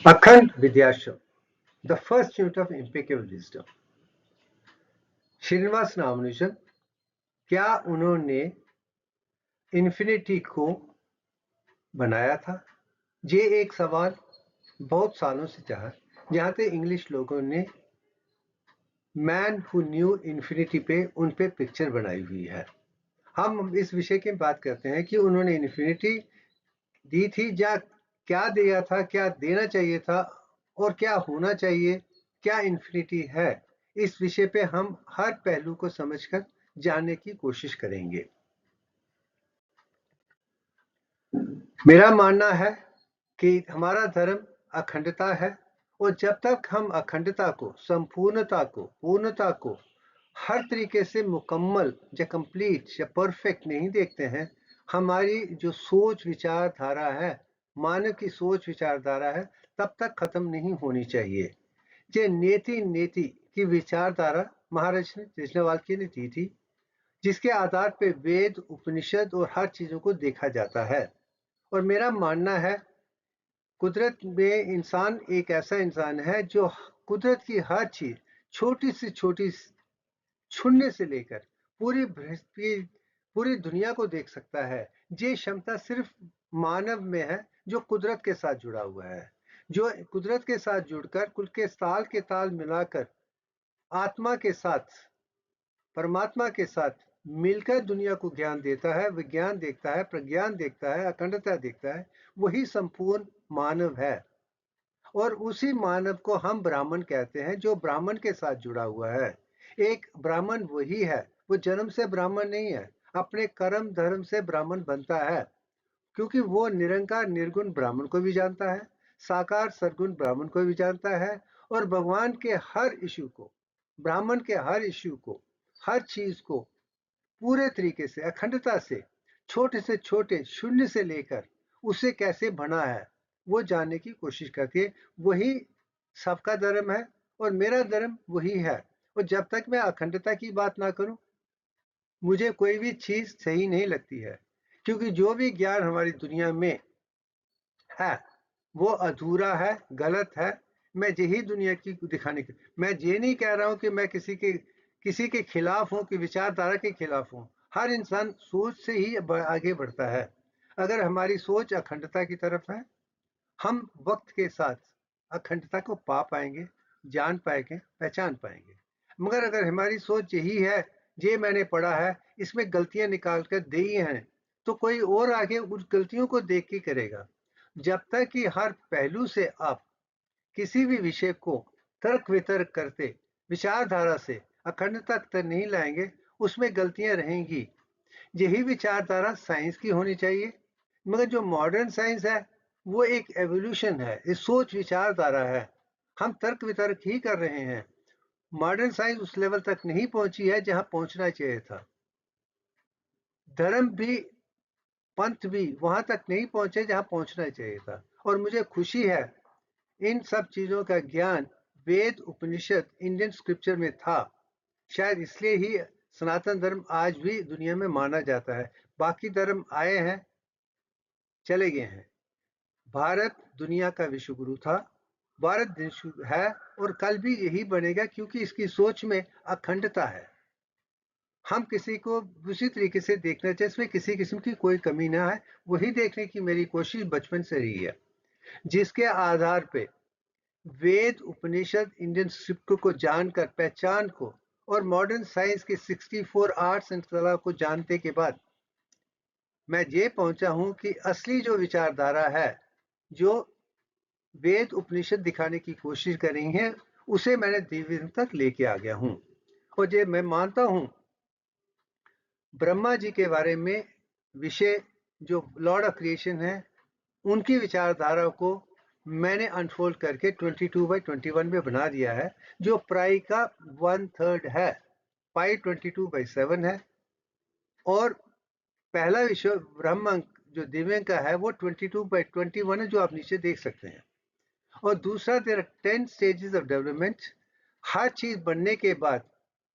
अखंड Vidyashram, the first unit of impeccable wisdom. Srinivasa Ramanujan, क्या उन्होंने इन्फिनिटी को बनाया था? ये एक सवाल बहुत सालों से जहां तक इंग्लिश लोगों ने मैन हु न्यू इन्फिनिटी पे उन पे पिक्चर बनाई हुई है। हम इस विषय की बात करते हैं कि उन्होंने इन्फिनिटी दी थी या क्या दिया था, क्या देना चाहिए था और क्या होना चाहिए, क्या इन्फिनिटी है। इस विषय पे हम हर पहलू को समझकर जानने की कोशिश करेंगे। मेरा मानना है कि हमारा धर्म अखंडता है और जब तक हम अखंडता को, संपूर्णता को, पूर्णता को हर तरीके से मुकम्मल या कंप्लीट या परफेक्ट नहीं देखते हैं, हमारी जो सोच विचारधारा है, मानव की सोच विचारधारा है, तब तक खत्म नहीं होनी चाहिए। ये नेति की विचारधारा महाराज कृष्णवाल्मीकि ने दी थी, जिसके आधार पे वेद, उपनिषद और हर चीजों को देखा जाता है। और मेरा मानना है कुदरत में इंसान एक ऐसा इंसान है जो कुदरत की हर चीज, छोटी से छोटी छूने से लेकर पूरी दुनिया को देख सकता है। ये क्षमता सिर्फ मानव में है जो कुदरत के साथ जुड़ा हुआ है, जो कुदरत के साथ जुड़कर कुल के ताल मिलाकर आत्मा के साथ, परमात्मा के साथ मिलकर दुनिया को ज्ञान देता है, विज्ञान देखता है, प्रज्ञान देखता है, अखंडता देखता है। वही संपूर्ण मानव है और उसी मानव को हम ब्राह्मण कहते हैं, जो ब्राह्मण के साथ जुड़ा हुआ है। एक ब्राह्मण वही है, वो जन्म से ब्राह्मण नहीं है, अपने कर्म धर्म से ब्राह्मण बनता है, क्योंकि वो निरंकार निर्गुण ब्राह्मण को भी जानता है, साकार सरगुण ब्राह्मण को भी जानता है और भगवान के हर इश्यू को, ब्राह्मण के हर इश्यू को, हर चीज को पूरे तरीके से अखंडता से, छोटे से छोटे शून्य से लेकर उसे कैसे बना है, वो जानने की कोशिश करती है। वही सबका धर्म है और मेरा धर्म वही है। और जब तक मैं अखंडता की बात ना करूं, मुझे कोई भी चीज सही नहीं लगती है, क्योंकि जो भी ज्ञान हमारी दुनिया में है वो अधूरा है, गलत है। मैं यही दुनिया की दिखाने की, मैं ये नहीं कह रहा हूं कि मैं किसी के खिलाफ हूं, कि विचारधारा के खिलाफ हूं। हर इंसान सोच से ही आगे बढ़ता है। अगर हमारी सोच अखंडता की तरफ है, हम वक्त के साथ अखंडता को पा पाएंगे, जान पाएंगे, पहचान पाएंगे। मगर अगर हमारी सोच यही है, ये मैंने पढ़ा है, इसमें गलतियां निकाल कर दी हैं, तो कोई और आगे उस गलतियों को देख के करेगा। जब तक कि हर पहलू से आप किसी भी विषय को तर्क वितर्क करते विचारधारा से अखंडता तक नहीं लाएंगे, उसमें गलतियां रहेंगी। यही विचारधारा साइंस की होनी चाहिए। मगर जो मॉडर्न साइंस है वो एक एवोल्यूशन है, ये सोच विचारधारा है। हम तर्क वितर्क ही कर रहे हैं। मॉडर्न साइंस उस लेवल तक नहीं पहुंची है जहां पहुंचना चाहिए था। धर्म भी, पंथ भी वहां तक नहीं पहुंचे जहां पहुंचना चाहिए था। और मुझे खुशी है इन सब चीजों का ज्ञान वेद, उपनिषद, इंडियन स्क्रिप्चर में था। शायद इसलिए ही सनातन धर्म आज भी दुनिया में माना जाता है। बाकी धर्म आए हैं, चले गए हैं। भारत दुनिया का विश्व गुरु था, भारत विश्व है और कल भी यही बनेगा, क्योंकि इसकी सोच में अखंडता है। हम किसी को उसी तरीके से देखना चाहिए, इसमें किसी किस्म की कोई कमी ना है। वही देखने की मेरी कोशिश बचपन से रही है, जिसके आधार पे वेद, उपनिषद, इंडियन स्क्रिप्ट को जानकर, पहचान को और मॉडर्न साइंस के 64 आर्ट्स एंड कला को जानने के बाद मैं ये पहुंचा हूं कि असली जो विचारधारा है, जो वेद उपनिषद दिखाने की कोशिश कर रही हैं, उसे मैंने दिव्य तक लेके आ गया हूं। और ये मैं मानता हूं ब्रह्मा जी के बारे में विषय, जो लॉर्ड ऑफ क्रिएशन है, उनकी विचारधारा को मैंने अनफोल्ड करके 22/21 में बना दिया है, जो प्राय का 1/3 है। पाई 22/7 है और पहला विषय ब्रह्म जो दिव्य का है वो 22/21 है, जो आप नीचे देख सकते हैं। और दूसरा, there are 10 stages of development. हर चीज बनने के बाद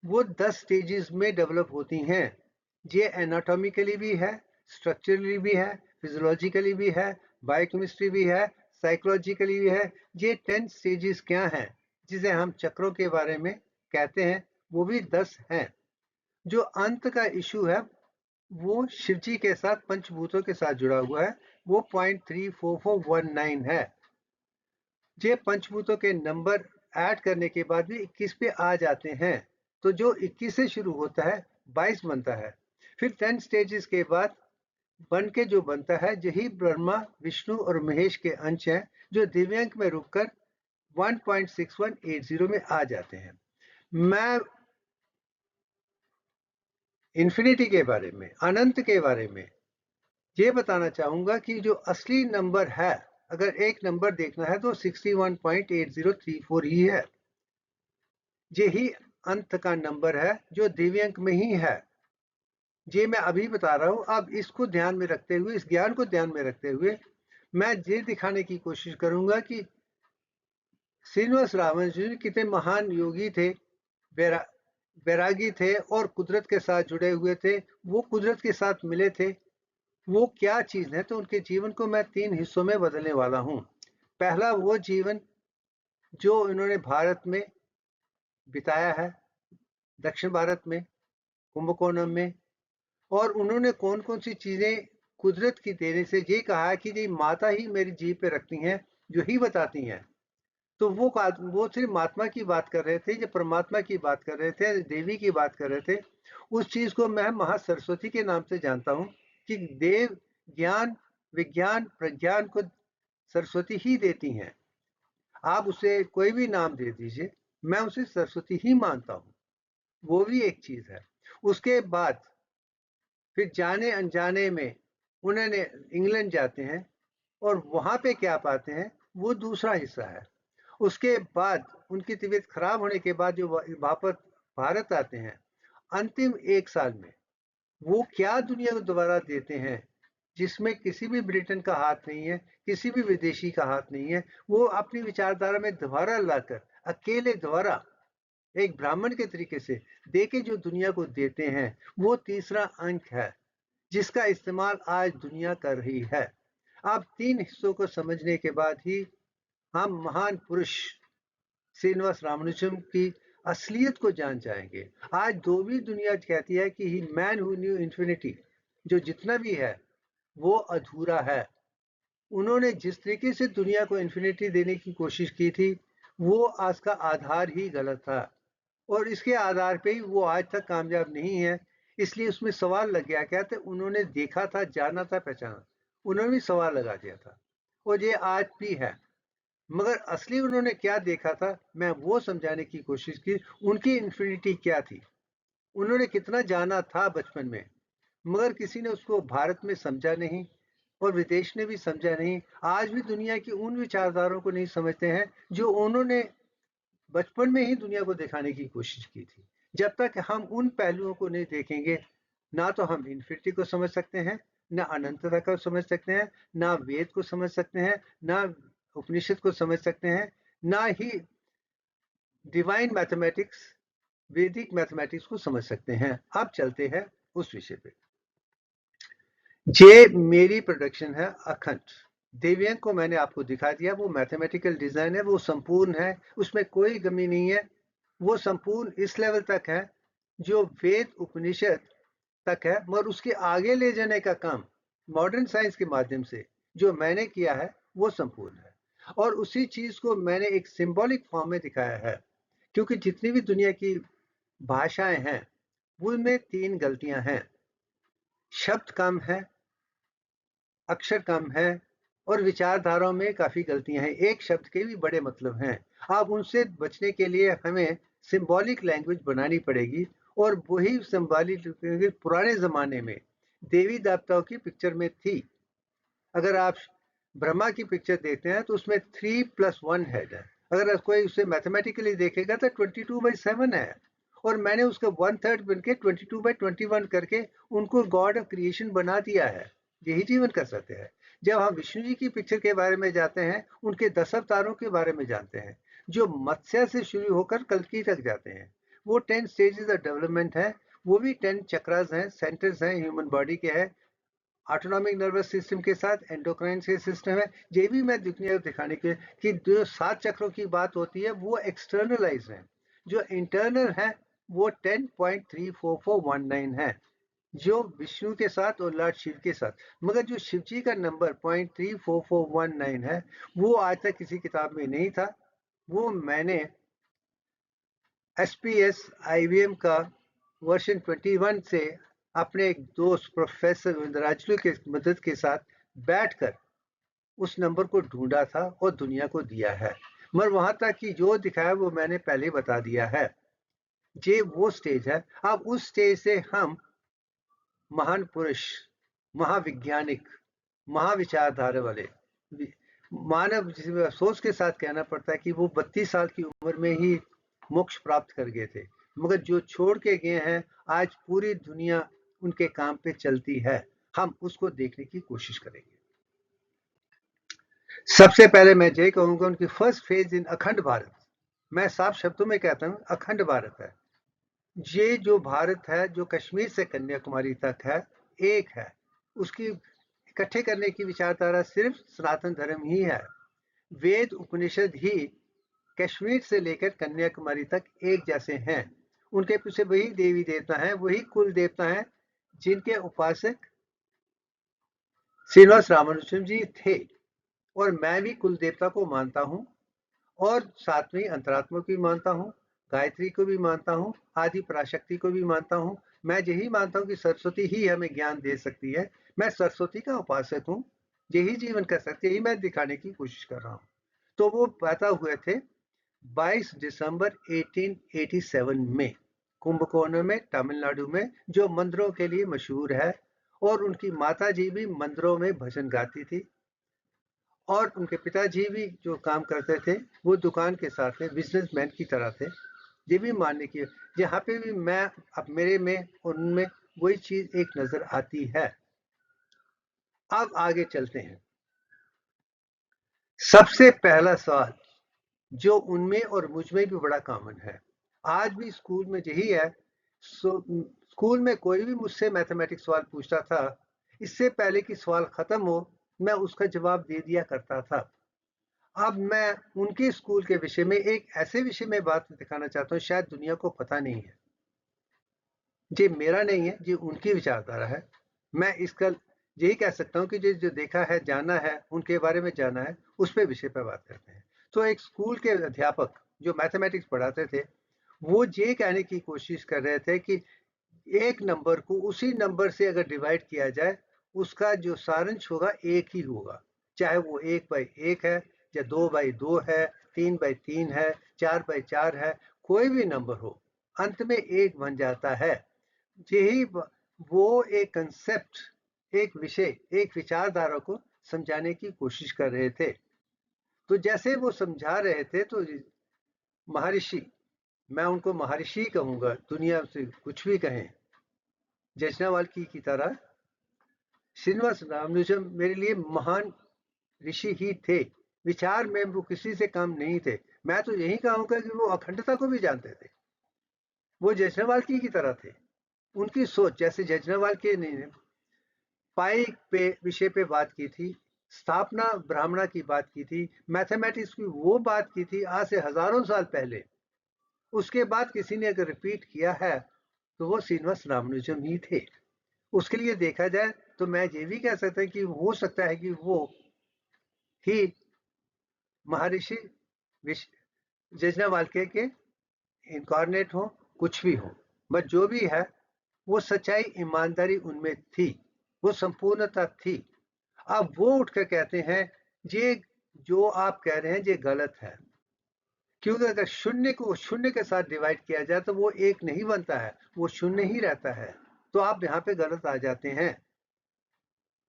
वो 10 स्टेजेस में डेवलप होती हैं। ये एनाटॉमिकली भी है, स्ट्रक्चरली भी है, फिजियोलॉजिकली भी है, बायोकेमिस्ट्री भी है, साइकोलॉजिकली भी है। ये 10 स्टेजेस क्या हैं जिसे हम चक्रों के बारे में कहते हैं, वो भी 10 हैं। जो अंत का इशू है वो शिवजी के साथ पंचभूतों के साथ जुड़ा हुआ है, वो 0.34419 है। ये पंचभूतों के नंबर ऐड करने के बाद भी 21 पे आ जाते हैं, तो जो 21 से शुरू होता है 22 बनता है। फिर 10 स्टेजेस के बाद बन के जो बनता है यही ब्रह्मा, विष्णु और महेश के अंश हैं, जो दिव्यांक में रुककर 1.6180 में आ जाते हैं। मैं इन्फिनिटी के बारे में, अनंत के बारे में ये बताना चाहूंगा कि जो असली नंबर है, अगर एक नंबर देखना है तो 61.8034 ही है। यही अंत का नंबर है जो दिव्यांक में ही है। ये मैं अभी बता रहा हूं। अब इसको ध्यान में रखते हुए, इस ज्ञान को ध्यान में रखते हुए मैं ये दिखाने की कोशिश करूंगा कि श्रीनिवास रामानुजन कितने महान योगी थे, वैरागी थे और कुदरत के साथ जुड़े हुए थे। वो कुदरत के साथ मिले थे, वो क्या चीज है। तो उनके जीवन को मैं 3 हिस्सों में बदलने वाला हूं। पहला वो जीवन जो इन्होंने भारत में बिताया है, दक्षिण भारत में, कुंभकोणम में, और उन्होंने कौन कौन सी चीजें कुदरत की देने से ये कहा कि ये माता ही मेरी जीभ पे रखती हैं, जो ही बताती हैं। तो वो सिर्फ महात्मा की बात कर रहे थे, जो परमात्मा की बात कर रहे थे, देवी की बात कर रहे थे। उस चीज को मैं महासरस्वती के नाम से जानता हूँ कि देव ज्ञान, विज्ञान, प्रज्ञान को सरस्वती ही देती हैं। आप उसे कोई भी नाम दे दीजिए, मैं उसे सरस्वती ही मानता हूँ। वो भी एक चीज है। उसके बाद फिर जाने अनजाने में उन्होंने इंग्लैंड जाते हैं और वहां पे क्या पाते हैं, वो दूसरा हिस्सा है। उसके बाद उनकी तबीयत खराब होने के बाद जो वापस भारत आते हैं, अंतिम 1 साल में वो क्या दुनिया को दोबारा देते हैं जिसमें किसी भी ब्रिटेन का हाथ नहीं है, किसी भी विदेशी का हाथ नहीं है। वो अपनी विचारधारा में दोबारा लाकर अकेले दोबारा एक ब्राह्मण के तरीके से दे के जो दुनिया को देते हैं, वो तीसरा अंक है जिसका इस्तेमाल आज दुनिया कर रही है। आप 3 हिस्सों को समझने के बाद ही हम महान पुरुष श्रीनिवास रामानुजम की असलियत को जान जाएंगे। आज दो भी दुनिया कहती है कि ही मैन हु न्यू इन्फिनिटी, जो जितना भी है वो अधूरा है। उन्होंने जिस तरीके से दुनिया को इन्फिनिटी देने की कोशिश की थी, वो आज का आधार ही गलत था और इसके आधार पे ही वो आज तक कामयाब नहीं है। इसलिए उसमें सवाल लग गया क्या था, उन्होंने देखा था, जाना था, पहचाना, उन्होंने भी सवाल लगा दिया था और ये आज भी है। मगर असली उन्होंने क्या देखा था, मैं वो समझाने की कोशिश की। उनकी इन्फिनिटी क्या थी, उन्होंने कितना जाना था बचपन में, मगर किसी ने उसको भारत में समझा नहीं और विदेश ने भी समझा नहीं। आज भी दुनिया की उन विचारधारों को नहीं समझते हैं जो उन्होंने बचपन में ही दुनिया को दिखाने की कोशिश की थी। जब तक हम उन पहलुओं को नहीं देखेंगे, ना तो हम इन्फिनिटी को समझ सकते हैं, ना अनंतता को समझ सकते हैं, ना वेद को समझ सकते हैं, ना उपनिषद को समझ सकते हैं, ना ही डिवाइन मैथमेटिक्स, वैदिक मैथमेटिक्स को समझ सकते हैं। अब चलते हैं उस विषय पे। ये मेरी प्रोडक्शन है अखंड। देव्यांग को मैंने आपको दिखा दिया, वो मैथमेटिकल डिजाइन है, वो संपूर्ण है, उसमें कोई कमी नहीं है। वो संपूर्ण इस लेवल तक है जो वेद उपनिषद तक है, मगर उसके आगे ले जाने का काम मॉडर्न साइंस के माध्यम से जो मैंने किया है वो संपूर्ण है। और उसी चीज को मैंने एक सिंबॉलिक फॉर्म में दिखाया है, क्योंकि जितनी भी दुनिया की भाषाएं हैं उनमें 3 गलतियां हैं। शब्द कम है, अक्षर कम है और विचारधाराओं में काफी गलतियां हैं। एक शब्द के भी बड़े मतलब हैं। अब उनसे बचने के लिए हमें सिंबॉलिक लैंग्वेज बनानी पड़ेगी और वही सिंबॉलिक लैंग्वेज पुराने जमाने में देवी देवताओं की पिक्चर में थी। अगर आप ब्रह्मा की पिक्चर देखते हैं तो उसमें 3+1 हेड है। अगर कोई उसे मैथमेटिकली देखेगा तो 22/7 है और मैंने उसका 1/3 बन के 22/21 करके उनको गॉड ऑफ क्रिएशन बना दिया है। यही जीवन का सत्य है। जब हम विष्णु जी की पिक्चर के बारे में जाते हैं, उनके 10 अवतारों के बारे में जानते हैं जो मत्स्य से शुरू होकर कल्कि तक जाते हैं। वो 10 स्टेजेस ऑफ डेवलपमेंट है, वो भी 10 चक्रास हैं, सेंटर्स हैं ह्यूमन बॉडी के हैं। ऑटोनॉमिक नर्वस सिस्टम के साथ एंडोक्राइन के सिस्टम है। ये भी मैं दिखाने के कि जो 7 चक्रों की बात होती है वो एक्सटर्नलाइज है, जो इंटरनल है वो 10.34419 है, जो विष्णु के साथ और लॉर्ड शिव के साथ। मगर जो शिव जी का नंबर 0.34419 है वो आज तक किसी किताब में नहीं था। वो मैंने SPS IBM का वर्जन 21 से अपने एक दोस्त प्रोफेसर इंद्राजलू के मदद के साथ बैठकर उस नंबर को ढूंढा था और दुनिया को दिया है। मगर वहां तक कि जो दिखाया वो मैंने पहले बता दिया है। ये वो स्टेज है। अब उस स्टेज से हम महान पुरुष, महाविज्ञानिक, महाविचारधारा वाले मानव, जिसमें अफसोस के साथ कहना पड़ता है कि वो 32 साल की उम्र में ही मोक्ष प्राप्त कर गए थे, मगर जो छोड़ के गए हैं आज पूरी दुनिया उनके काम पे चलती है। हम उसको देखने की कोशिश करेंगे। सबसे पहले मैं ये कहूंगा उनकी फर्स्ट फेज इन अखंड भारत। मैं साफ शब्दों में कहता हूं अखंड भारत है। ये जो भारत है जो कश्मीर से कन्याकुमारी तक है एक है, उसकी इकट्ठे करने की विचारधारा सिर्फ सनातन धर्म ही है। वेद उपनिषद ही कश्मीर से लेकर कन्याकुमारी तक एक जैसे हैं। उनके पीछे वही देवी देवता हैं, वही कुल देवता हैं जिनके उपासक श्रीनिवास रामानुजन जी थे। और मैं भी कुल देवता को मानता हूँ और सातवीं अंतरात्मा को भी मानता हूँ, गायत्री को भी मानता हूँ, आदि पराशक्ति को भी मानता हूँ। मैं यही मानता हूँ कि सरस्वती ही हमें ज्ञान दे सकती है। मैं सरस्वती का उपासक हूँ, यही जीवन कर सकती है, यही मैं दिखाने की कोशिश कर रहा हूँ। तो वो पैदा हुए थे 22 दिसंबर 1887 में कुंभकोणम में, तमिलनाडु में, जो मंदिरों के लिए मशहूर है। और उनकी माता जी भी मंदिरों में भजन गाती थी और उनके पिताजी भी जो काम करते थे वो दुकान के साथ थे, बिजनेसमैन की तरह थे। ये भी मानने की, यहाँ पे भी मैं अब मेरे में और उनमें वही चीज एक नजर आती है। अब आगे चलते हैं। सबसे पहला सवाल जो उनमें और मुझ में भी बड़ा कॉमन है, आज भी स्कूल में यही है। स्कूल में कोई भी मुझसे मैथमेटिक्स सवाल पूछता था, इससे पहले कि सवाल खत्म हो मैं उसका जवाब दे दिया करता था। अब मैं उनके स्कूल के विषय में एक ऐसे विषय में बात दिखाना चाहता हूँ शायद दुनिया को पता नहीं है। ये मेरा नहीं है, ये उनकी विचारधारा है। मैं इसका यही कह सकता हूँ कि जो देखा है, जाना है, उनके बारे में जाना है, उस पे विषय पर बात करते हैं। तो एक स्कूल के अध्यापक जो मैथमेटिक्स पढ़ाते थे वो ये कहने की कोशिश कर रहे थे कि एक नंबर को उसी नंबर से अगर डिवाइड किया जाए उसका जो सारांश होगा एक ही होगा, चाहे वो 1/1 है या 2/2 है, 3/3 है, 4/4 है, कोई भी नंबर हो अंत में एक बन जाता है। यही वो एक कंसेप्ट, एक विषय, एक विचारधारा को समझाने की कोशिश कर रहे थे। तो जैसे वो समझा रहे थे तो महर्षि, मैं उनको महर्षि कहूंगा, दुनिया से कुछ भी कहें, जयसवाल की तरह श्रीनिवास रामानुजन मेरे लिए महान ऋषि ही थे। विचार में वो किसी से कम नहीं थे। मैं तो यही कहूंगा कि वो अखंडता को भी जानते थे। वो जयसवाल की तरह थे। उनकी सोच जैसे जयसवाल के ने पाई पे विषय पे बात की थी, स्थापना ब्राह्मणा की बात की थी, मैथमेटिक्स की वो बात की थी आज से हजारों साल पहले। उसके बाद किसी ने अगर रिपीट किया है तो वो श्रीनिवास रामानुजन ही थे। उसके लिए देखा जाए तो मैं ये भी कह सकता हूँ कि हो सकता है कि वो ही महर्षि जयसवाल के इनकारनेट हो, कुछ भी हो, बट जो भी है वो सच्चाई ईमानदारी उनमें थी, वो संपूर्णता थी। अब वो उठकर कहते हैं ये जो आप कह रहे हैं ये गलत है, क्योंकि अगर शून्य को शून्य के साथ डिवाइड किया जाए तो वो एक नहीं बनता है, वो शून्य ही रहता है। तो आप यहाँ पे गलत आ जाते हैं।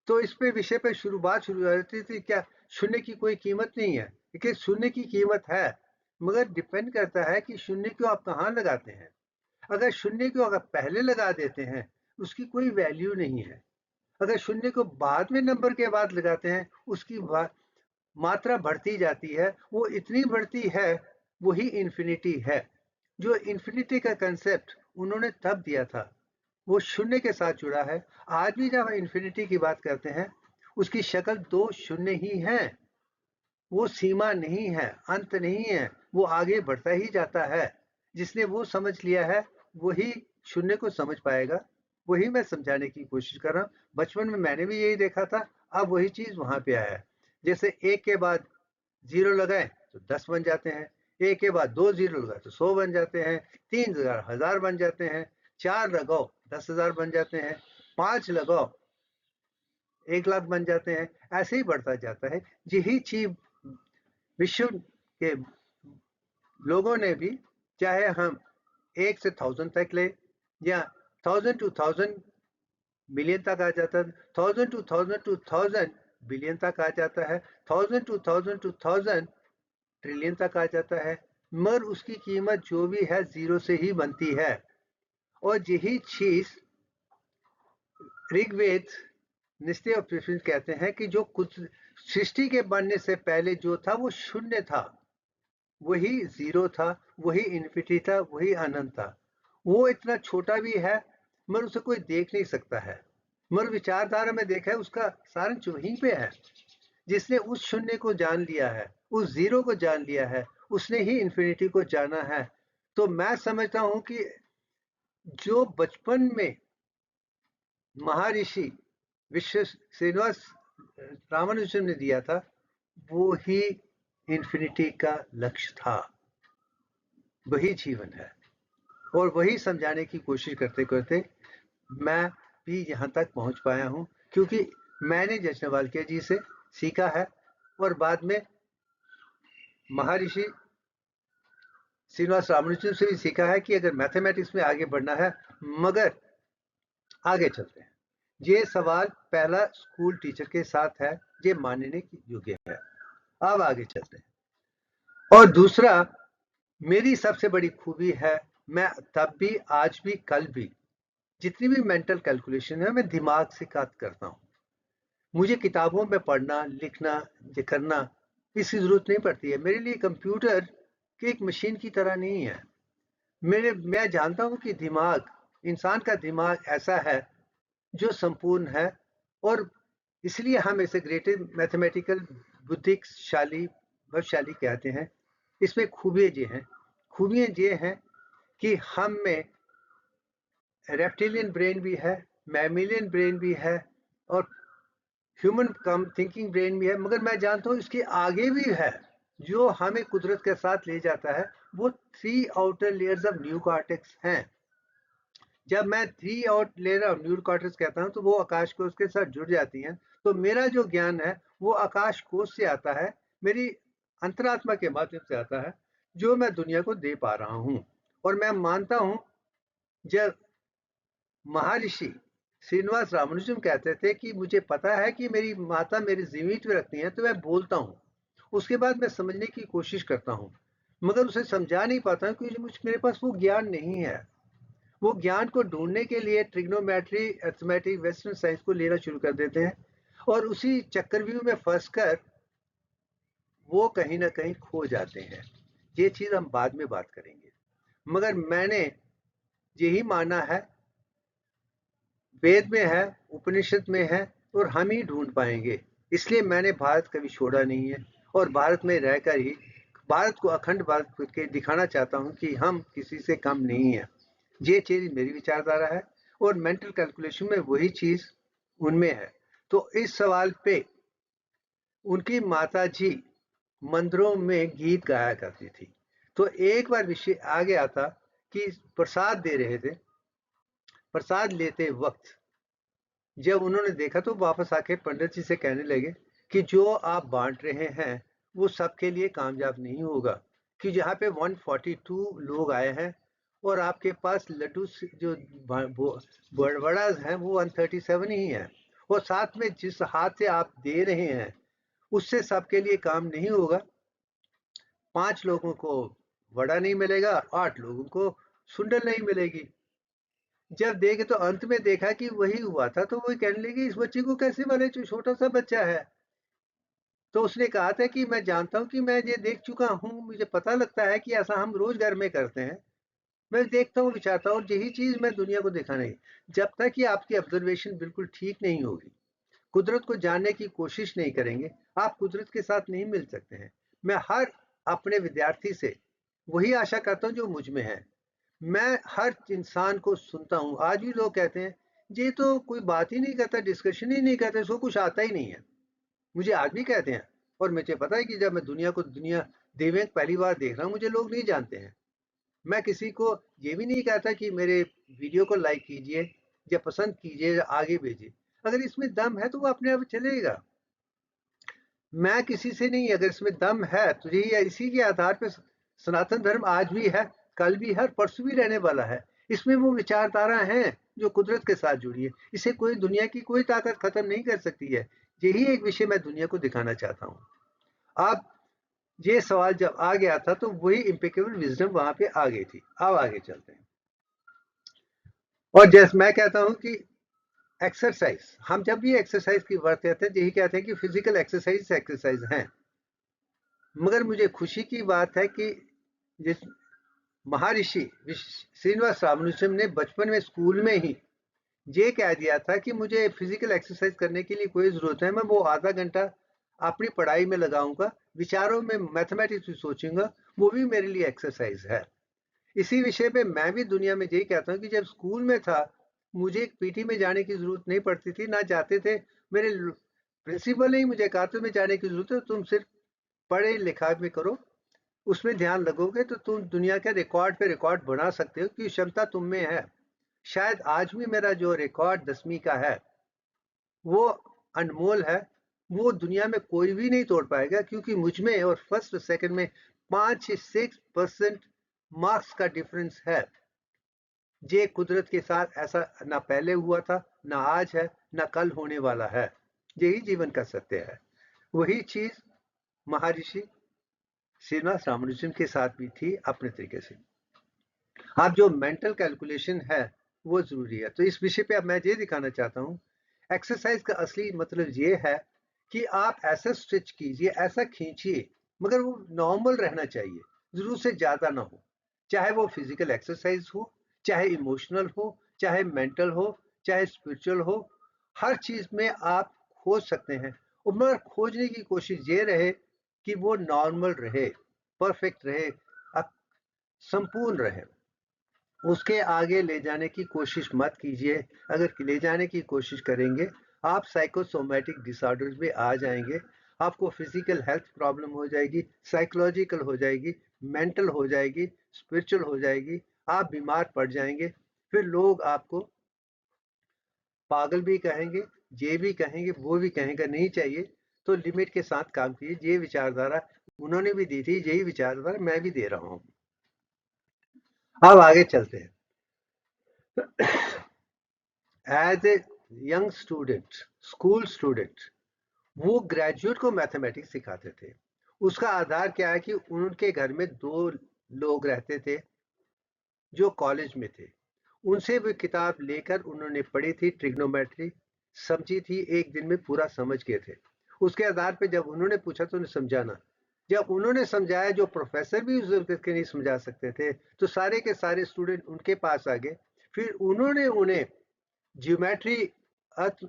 तो इस पे विषय पे बात शुरू हो जाती थी, क्या शून्य की कोई कीमत नहीं है? देखिए शून्य की कीमत है, मगर डिपेंड करता है कि शून्य को आप कहाँ लगाते हैं। अगर शून्य को अगर पहले लगा देते हैं उसकी कोई वैल्यू नहीं है। अगर शून्य को बाद में नंबर के बाद लगाते हैं उसकी मात्रा बढ़ती जाती है, वो इतनी बढ़ती है, वही इन्फिनिटी है। जो इन्फिनिटी का कंसेप्ट उन्होंने तब दिया था वो शून्य के साथ जुड़ा है। आज भी जब हम इन्फिनिटी की बात करते हैं, उसकी शक्ल 2 शून्य ही हैं। वो सीमा नहीं है, अंत नहीं है, वो आगे बढ़ता ही जाता है। जिसने वो समझ लिया है, वही शून्य को समझ पाएगा। वही मैं समझाने की कोशिश कर रहा हूँ। बचपन में मैंने भी यही देखा था, अब वही चीज़ वहाँ पे आया है। जैसे 1 के बाद 0 लगाएँ तो 10 बन जाते हैं, 1 के बाद 2 0 लगाए तो 100 बन जाते हैं, 3 लगाओ 1000 बन जाते हैं, 4 लगाओ 10,000 बन जाते हैं, 5 लगाओ 1 लाख बन जाते हैं, ऐसे ही बढ़ता जाता है। यही चीज़ विश्व के लोगों ने भी, चाहे हम 1 से 1000 तक ले या 1000 to 1000 मिलियन तक आ जाता है, 1000 to 1000 to 1000 बिलियन तक आ जाता है, 1000 to 1000 to 1000 ट्रिलियन तक आ जाता है, मगर उसकी कीमत जो भी है 0 से ही बनती है। और यही चीज़ ऋग्वेद निश्चय और पृथ्वी कहते हैं कि जो कुछ सृष्टि के बनने से पहले जो था वो शून्य था, वही 0 था, वही इन्फिनिटी था, वही अनंत था। वो इतना छोटा भी है मगर उसे कोई देख नहीं सकता है, मगर विचारधारा में देखा है उसका सारांश वहीं पे है। जिसने उस शून्य को जान लिया है, उस 0 को जान लिया है, उसने ही इन्फिनिटी को जाना है। तो मैं समझता हूं कि जो बचपन में महर्षि विश्व श्रीनिवास रामानुजन ने दिया था, वो ही इन्फिनिटी का लक्ष्य था, वही जीवन है। और वही समझाने की कोशिश करते करते मैं भी यहाँ तक पहुँच पाया हूँ, क्योंकि मैंने यज्ञवल्क्य जी से सीखा है और बाद में महर्षि श्रीनिवास रामानुजन से भी सीखा है कि अगर मैथमेटिक्स में आगे बढ़ना है, मगर आगे चलते हैं। ये सवाल पहला स्कूल टीचर के साथ है, ये मानने की योग्य है। अब आगे चलते हैं। और दूसरा, मेरी सबसे बड़ी खूबी है, मैं तब भी, आज भी, कल भी, जितनी भी मेंटल कैलकुलेशन है मैं दिमाग से बात करता हूँ। मुझे किताबों में पढ़ना, लिखना, ये करना, इसकी जरूरत नहीं पड़ती है। मेरे लिए कंप्यूटर की एक मशीन की तरह नहीं है। मैं जानता हूँ कि दिमाग, इंसान का दिमाग ऐसा है जो संपूर्ण है, और इसलिए हम इसे ग्रेटेस्ट मैथमेटिकल बुद्धिशाली बलशाली कहते हैं। इसमें खूबियाँ ये हैं, खूबियाँ ये हैं कि हम में रेप्टिलियन ब्रेन भी है, मैमिलियन ब्रेन भी है, और ह्यूमन कम थिंकिंग ब्रेन भी है, मगर मैं जानता हूँ इसके आगे भी है जो हमें कुदरत के साथ ले जाता है। वो 3 outer layers of new cortex हैं। जब मैं 3 out layer of new cortex कहता हूँ तो वो आकाश कोश के साथ जुड़ जाती हैं। तो मेरा जो ज्ञान है वो आकाश कोश से आता है, मेरी अंतरात्मा के माध्यम से आता है, जो मैं दुनिया को दे पा रहा हूँ। और मैं मानता हूँ, जब महर्षि श्रीनिवास रामानुजन कहते थे कि मुझे पता है कि मेरी माता मेरी जीवित में रखती हैं, तो मैं बोलता हूँ, उसके बाद मैं समझने की कोशिश करता हूँ, मगर उसे समझा नहीं पाता हूँ क्योंकि मेरे पास वो ज्ञान नहीं है। वो ज्ञान को ढूंढने के लिए ट्रिग्नोमेट्री, अर्थमेटिक, वेस्टर्न साइंस को लेना शुरू कर देते हैं, और उसी चक्रव्यूह में फंस कर वो कहीं ना कहीं खो जाते हैं। ये चीज हम बाद में बात करेंगे, मगर मैंने यही माना है, वेद में है, उपनिषद में है, और हम ही ढूंढ पाएंगे। इसलिए मैंने भारत कभी छोड़ा नहीं है, और भारत में रहकर ही भारत को अखंड भारत के दिखाना चाहता हूँ कि हम किसी से कम नहीं है। ये चीज मेरी विचारधारा है, और मेंटल कैलकुलेशन में वही चीज उनमें है। तो इस सवाल पे उनकी माता जी मंदिरों में गीत गाया करती थी। तो एक बार विषय आ गया था कि प्रसाद दे रहे थे, प्रसाद लेते वक्त जब उन्होंने देखा तो वापस आके पंडित जी से कहने लगे कि जो आप बांट रहे हैं वो सबके लिए कामयाब नहीं होगा, कि जहाँ पे 142 लोग आए हैं और आपके पास लड्डू जो बड़ा हैं वो 137 ही है, और साथ में जिस हाथ से आप दे रहे हैं उससे सबके लिए काम नहीं होगा। 5 लोगों को वड़ा नहीं मिलेगा, 8 लोगों को सुंडल नहीं मिलेगी। जब देखे तो अंत में देखा कि वही हुआ था, तो वही कहने लगी इस बच्चे को कैसे मारे, जो छोटा सा बच्चा है। तो उसने कहा था कि मैं जानता हूँ कि मैं ये देख चुका हूँ, मुझे पता लगता है कि ऐसा हम रोज घर में करते हैं, मैं देखता हूँ, विचारता हूँ, और यही चीज मैं दुनिया को दिखाना है। जब तक कि आपकी ऑब्जर्वेशन बिल्कुल ठीक नहीं होगी, कुदरत को जानने की कोशिश नहीं करेंगे, आप कुदरत के साथ नहीं मिल सकते हैं। मैं हर अपने विद्यार्थी से वही आशा करता हूँ जो मुझ में है। मैं हर इंसान को सुनता हूँ। आज भी लोग कहते हैं, ये तो कोई बात ही नहीं करता, डिस्कशन ही नहीं करता, इसको कुछ आता ही नहीं है। मुझे आज भी कहते हैं, और मुझे पता है कि जब मैं दुनिया देवें पहली बार देख रहा हूँ, मुझे लोग नहीं जानते हैं। मैं किसी को ये भी नहीं कहता कि मेरे वीडियो को लाइक कीजिए या पसंद कीजिए या आगे भेजिए। अगर इसमें दम है तो वो अपने आप चलेगा। मैं किसी से नहीं, अगर इसमें दम है तो यही है। इसी के आधार पर सनातन धर्म आज भी है, कल भी है, परसों भी रहने वाला है। इसमें वो विचारधारा हैं जो कुदरत के साथ जुड़ी है। इसे कोई दुनिया की कोई ताकत खत्म नहीं कर सकती है। यही एक विषय मैं दुनिया को दिखाना चाहता हूँ। अब ये सवाल जब आ गया था तो वही इम्पेकेबल विजडम वहां पे आ गई थी। अब आगे चलते हैं। और जैसे मैं कहता हूं कि एक्सरसाइज, हम जब भी एक्सरसाइज की बात करते हैं, यही कहते हैं कि फिजिकल एक्सरसाइज एक्सरसाइज हैं। मगर मुझे खुशी की बात है कि जिस महर्षि श्रीनिवास रामानुजम ने बचपन में स्कूल में ही ये कह दिया था कि मुझे फिजिकल एक्सरसाइज करने के लिए कोई जरूरत है, मैं वो आधा घंटा अपनी पढ़ाई में लगाऊंगा, विचारों में मैथमेटिक्स भी सोचूंगा, वो भी मेरे लिए एक्सरसाइज है। इसी विषय पे मैं भी दुनिया में यही कहता हूँ कि जब स्कूल में था, मुझे एक पीटी में जाने की जरूरत नहीं पड़ती थी, ना जाते थे। मेरे प्रिंसिपल ने ही मुझे कहा तुम्हें जाने की जरूरत है, तुम सिर्फ पढ़े लिखा में करो, उसमें ध्यान लगोगे तो तुम दुनिया के रिकॉर्ड पे रिकॉर्ड बना सकते हो, कि क्षमता तुम में है। शायद आज भी मेरा जो रिकॉर्ड 10वीं का है वो अनमोल है। वो दुनिया में कोई भी नहीं तोड़ पाएगा, क्योंकि मुझ में और फर्स्ट सेकंड में 5 से 6% मार्क्स का डिफरेंस है। ये कुदरत के साथ ऐसा ना पहले हुआ था, ना आज है, ना कल होने वाला है। यही जीवन का सत्य है। वही चीज महर्षि श्रीनिवास रामानुजन के साथ भी थी अपने तरीके से। अब जो मेंटल कैलकुलेशन है वो जरूरी है। तो इस विषय पे अब मैं ये दिखाना चाहता हूँ, एक्सरसाइज का असली मतलब ये है कि आप ऐसा स्ट्रेच कीजिए, ऐसा खींचिए, मगर वो नॉर्मल रहना चाहिए, जरूर से ज्यादा ना हो। चाहे वो फिजिकल एक्सरसाइज हो, चाहे इमोशनल हो, चाहे मेंटल हो, चाहे स्पिरिचुअल हो, हर चीज में आप खोज सकते हैं। और मगर खोजने की कोशिश ये रहे कि वो नॉर्मल रहे, परफेक्ट रहे, संपूर्ण रहे। उसके आगे ले जाने की कोशिश मत कीजिए। अगर ले जाने की कोशिश करेंगे, आप साइकोसोमैटिक डिसऑर्डर्स में आ जाएंगे। आपको फिजिकल हेल्थ प्रॉब्लम हो जाएगी, साइकोलॉजिकल हो जाएगी, मेंटल हो जाएगी, स्पिरिचुअल हो जाएगी। आप बीमार पड़ जाएंगे। फिर लोग आपको पागल भी कहेंगे, ये भी कहेंगे, वो भी कहेंगे। नहीं चाहिए तो लिमिट के साथ काम कीजिए। ये विचारधारा उन्होंने भी दी थी, यही विचारधारा मैं भी दे रहा हूं। अब आगे चलते हैं। As a young student, school student, वो ग्रेजुएट को मैथमेटिक्स सिखाते थे। उसका आधार क्या है कि उनके घर में 2 लोग रहते थे जो कॉलेज में थे। उनसे भी किताब लेकर उन्होंने पढ़ी थी, ट्रिग्नोमेट्री समझी थी, एक दिन में पूरा समझ गए थे। उसके आधार पे जब उन्होंने पूछा तो उन्हें समझाना। जब उन्होंने समझाया, जो प्रोफेसर भी उस वक्त के नहीं समझा सकते थे, तो सारे के सारे स्टूडेंट उनके पास आ गए। फिर उन्होंने उन्हें ज्योमेट्री, अर्थ,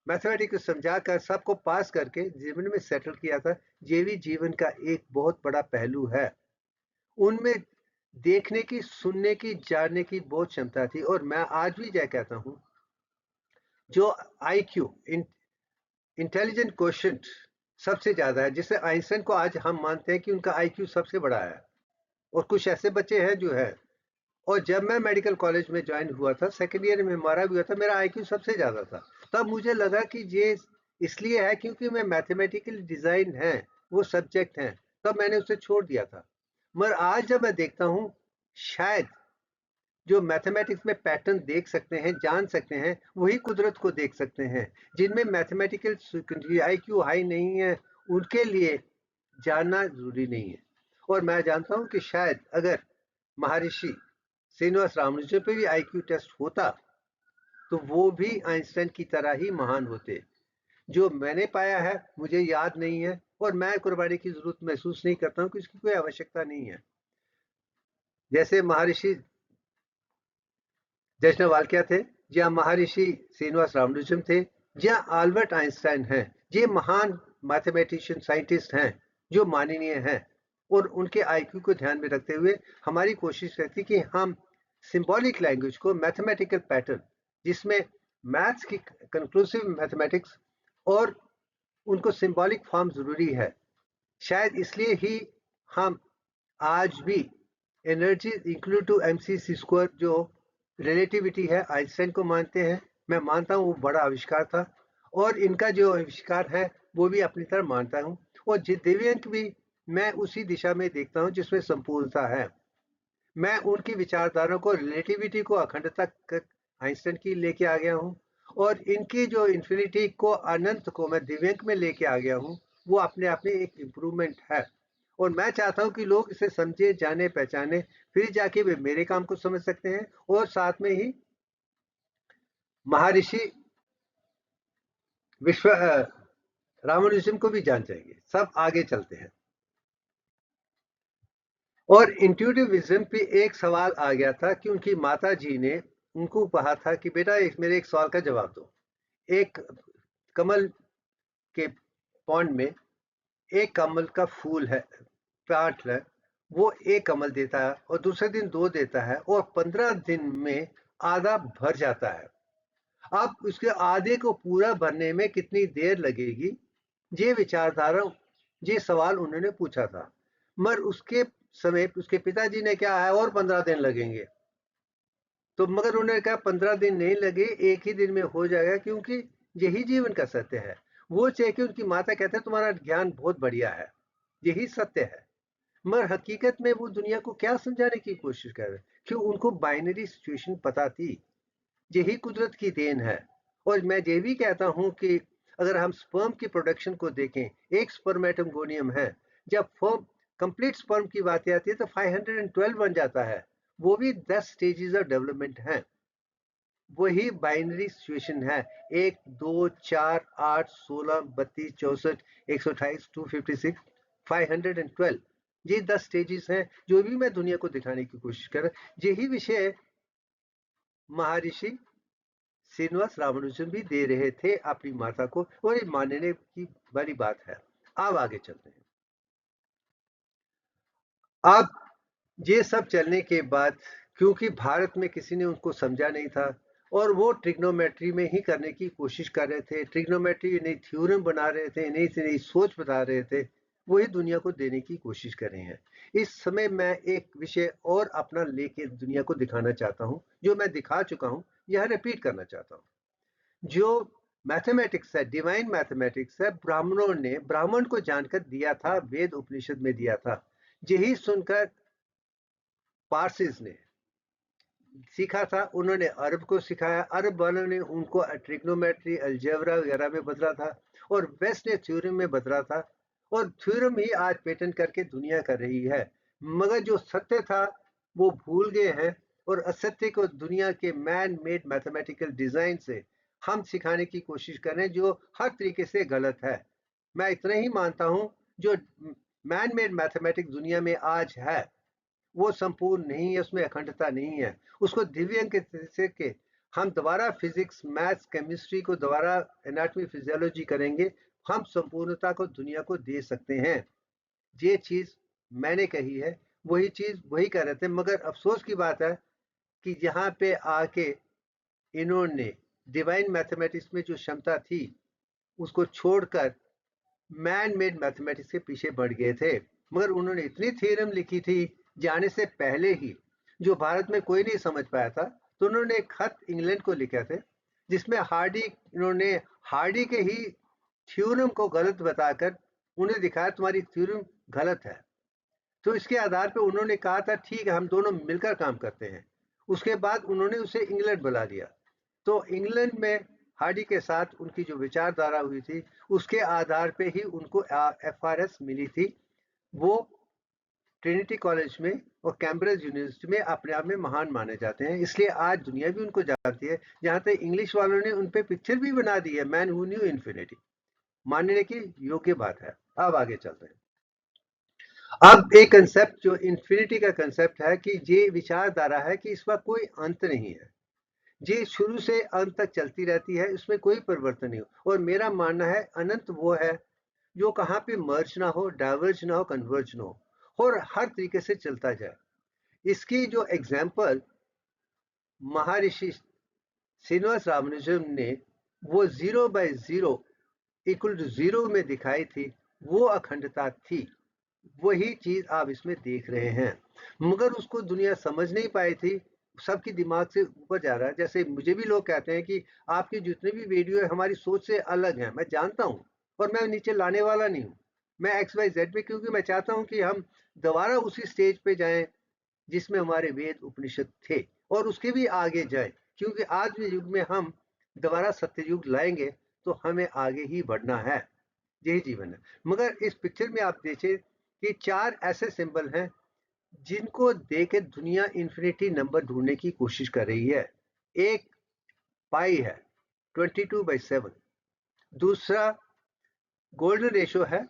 मैथमेटिक्स समझा कर सबको पास करके जीवन में सेटल किया था। ये भी जीवन का एक बहुत बड़ा पहलू है। उनमें देखने की, सुनने की, जानने की बहुत क्षमता थी। और मैं आज भी यह कहता हूं, जो आईक्यू, इंटेलिजेंट क्वेश्चन सबसे ज्यादा है, जिससे आइंस्टाइन को आज हम मानते हैं कि उनका आईक्यू सबसे बड़ा है। और कुछ ऐसे बच्चे हैं जो है। और जब मैं मेडिकल कॉलेज में ज्वाइन हुआ था, सेकेंड ईयर में हमारा भी हुआ था, मेरा आईक्यू सबसे ज्यादा था। तब मुझे लगा कि ये इसलिए है क्योंकि मैं मैथमेटिकल डिजाइन है, वो सब्जेक्ट है, तब मैंने उसे छोड़ दिया था। मगर आज जब मैं देखता हूँ, शायद जो मैथमेटिक्स में पैटर्न देख सकते हैं, जान सकते हैं, वही कुदरत को देख सकते हैं। जिनमें मैथमेटिकल आईक्यू हाई नहीं है, उनके लिए जानना जरूरी नहीं है। और मैं जानता हूं कि शायद अगर महर्षि श्रीनिवास रामानुजन पे भी आईक्यू टेस्ट होता, तो वो भी आइंस्टाइन की तरह ही महान होते। जो मैंने पाया है मुझे याद नहीं है, और मैं कुर्बानी की जरूरत महसूस नहीं करता हूँ कि इसकी कोई आवश्यकता नहीं है। जैसे महर्षि जयसवाल क्या थे, जहाँ महर्षि श्रीनिवास रामानुजम थे, जहाँ अल्बर्ट आइंस्टाइन हैं, ये महान मैथमेटिशियन साइंटिस्ट हैं जो माननीय हैं। और उनके आईक्यू को ध्यान में रखते हुए हमारी कोशिश रहती कि हम सिंबॉलिक लैंग्वेज को मैथमेटिकल पैटर्न, जिसमें मैथ्स की कंक्लूसिव मैथमेटिक्स और उनको सिंबॉलिक फॉर्म जरूरी है। शायद इसलिए ही हम आज भी एनर्जी इक्वल टू mc² जो रिलेटिविटी है आइंस्टाइन को मानते हैं। मैं मानता हूँ वो बड़ा आविष्कार था और इनका जो आविष्कार है वो भी अपनी तरह मानता हूँ। और दिव्यांक भी मैं उसी दिशा में देखता हूँ जिसमें संपूर्णता है। मैं उनकी विचारधारा को, रिलेटिविटी को, अखंडता आइंस्टाइन की लेके आ गया हूँ और इनकी जो इन्फिनिटी को, अनंत को मैं दिव्यांक में लेके आ गया हूँ। वो अपने आप में एक इम्प्रूवमेंट है और मैं चाहता हूँ कि लोग इसे समझे, जाने, पहचाने, फिर जाके वे मेरे काम को समझ सकते हैं और साथ में ही महर्षि विश्व रामानुजम को भी जान जाएंगे। सब आगे चलते हैं। और इंट्यूटिव विजडम पे एक सवाल आ गया था कि उनकी माता जी ने उनको कहा था कि बेटा मेरे एक सवाल का जवाब दो। एक कमल के पॉन्ड में एक कमल का फूल है, प्लांट है, वो एक कमल देता है और दूसरे दिन 2 देता है और 15 दिन में आधा भर जाता है। अब उसके आधे को पूरा भरने में कितनी देर लगेगी? ये विचारधारा, ये सवाल उन्होंने पूछा था। मगर उसके समय उसके पिताजी ने क्या है, और 15 दिन लगेंगे। तो मगर उन्होंने कहा 15 दिन नहीं लगे, एक ही दिन में हो जाएगा, क्योंकि यही जीवन का सत्य है। वो चाहे कि उनकी माता कहते हैं तुम्हारा ज्ञान बहुत बढ़िया है, यही सत्य है। मगर हकीकत में वो दुनिया को क्या समझाने की कोशिश कर रहे हैं? क्यों उनको बाइनरी सिचुएशन पता थी। यही कुदरत की देन है। और मैं ये भी कहता हूं कि अगर हम स्पर्म की प्रोडक्शन को देखें, एक स्पर्मेटोगोनियम है, जब फॉर्म कंप्लीट स्पर्म की बात आती है तो 512 बन जाता है। वो भी 10 स्टेजेस ऑफ डेवलपमेंट हैं। वही बाइनरी सिचुएशन है, 1 2 4 8 16 32 64 128 256 512। ये 10 स्टेजेस हैं जो भी मैं दुनिया को दिखाने की कोशिश कर रहा हूं। यही विषय महर्षि श्रीनिवास रामानुजन भी दे रहे थे अपनी माता को और ये मानने की बड़ी बात है। अब आगे चलते हैं। अब ये सब चलने के बाद, क्योंकि भारत में किसी ने उनको समझा नहीं था और वो ट्रिग्नोमेट्री में ही करने की कोशिश कर रहे थे, ट्रिग्नोमेट्री नई थ्योरम बना रहे थे, नई से नई सोच बता रहे थे, वही दुनिया को देने की कोशिश कर रहे हैं। इस समय मैं एक विषय और अपना लेके दुनिया को दिखाना चाहता हूँ, जो मैं दिखा चुका हूँ, यह रिपीट करना चाहता हूँ। जो मैथमेटिक्स है, डिवाइन मैथमेटिक्स है, ब्राह्मणों ने ब्राह्मण को जानकर दिया था, वेद उपनिषद में दिया था। यही सुनकर पारसीज ने सीखा था, उन्होंने अरब को सिखाया, अरब वालों ने उनको ट्रिग्नोमेट्री, अलजेब्रा वगैरह में बदला था और वेस्ट ने थ्योरम में बदला था और थ्योरम ही आज पेटेंट करके दुनिया कर रही है। मगर जो सत्य था वो भूल गए हैं और असत्य को दुनिया के मैन मेड मैथमेटिकल डिजाइन से हम सिखाने की कोशिश कर रहे हैं, जो हर तरीके से गलत है। मैं इतना ही मानता हूं, जो मैन मेड मैथमेटिक्स दुनिया में आज है वो संपूर्ण नहीं है, उसमें अखंडता नहीं है। उसको दिव्यांग के हम दोबारा फिजिक्स, मैथ्स, केमिस्ट्री को दोबारा एनाटॉमी, फिजियोलॉजी करेंगे, हम संपूर्णता को दुनिया को दे सकते हैं। ये चीज मैंने कही है, वही चीज वही कह रहे थे। मगर अफसोस की बात है कि यहाँ पे आके इन्होंने डिवाइन मैथमेटिक्स में जो क्षमता थी उसको छोड़कर मैन मेड मैथमेटिक्स के पीछे बढ़ गए थे। मगर उन्होंने इतनी थ्योरम लिखी थी जाने से पहले ही, जो भारत में कोई नहीं समझ पाया था। तो उन्होंने एक खत इंग्लैंड को लिखे थे जिसमें इन्होंने हार्डी के ही थ्योरम को गलत बताकर उन्हें दिखाया तुम्हारी थ्योरम गलत है। तो इसके आधार पर उन्होंने कहा था ठीक है हम दोनों मिलकर काम करते हैं। उसके बाद उन्होंने उसे इंग्लैंड बुला लिया। तो इंग्लैंड में हार्डी के साथ उनकी जो विचारधारा हुई थी उसके आधार पे ही उनको FRS मिली थी। वो ट्रिनिटी कॉलेज में और कैम्ब्रिज यूनिवर्सिटी में अपने आप में महान माने जाते हैं, इसलिए आज दुनिया भी उनको जानती है। जहां तक इंग्लिश वालों ने उन पे पिक्चर भी बना दी है, मैन हू न्यू इन्फिनिटी, मानने की योग्य बात है। अब आगे चलते हैं। अब एक कंसेप्ट जो इन्फिनिटी का कंसेप्ट है कि ये विचारधारा है कि इसका कोई अंत नहीं है। ये शुरू से अंत तक चलती रहती है, इसमें कोई परिवर्तन नहीं हो। और मेरा मानना है अनंत वो है जो कहाँ पे मर्ज ना हो, डाइवर्ज ना हो, कन्वर्ज ना हो, और हर तरीके से चलता जाए। इसकी जो एग्जाम्पल महर्षि श्रीनिवास रामानुजन ने वो 0/0 इक्वल टू 0 में दिखाई थी, वो अखंडता थी। वही चीज आप इसमें देख रहे हैं, मगर उसको दुनिया समझ नहीं पाई थी। सबके दिमाग से ऊपर जा रहा है। जैसे मुझे भी लोग कहते हैं कि आपके जितने भी वीडियो है हमारी सोच से अलग हैं। मैं जानता हूँ, और मैं नीचे लाने वाला नहीं हूँ। मैं XYZ में, क्योंकि मैं चाहता हूँ कि हम दोबारा उसी स्टेज पे जाएं जिसमें हमारे वेद उपनिषद थे, और उसके भी आगे जाए, क्योंकि आज के युग में हम दोबारा सत्ययुग लाएंगे तो हमें आगे ही बढ़ना है। यही जीवन है। मगर इस पिक्चर में आप देखिए कि 4 ऐसे सिंबल हैं जिनको देके दुनिया इन्फिनिटी नंबर ढूंढने की कोशिश कर रही है। एक पाई है 22/7, दूसरा गोल्डन रेशो है,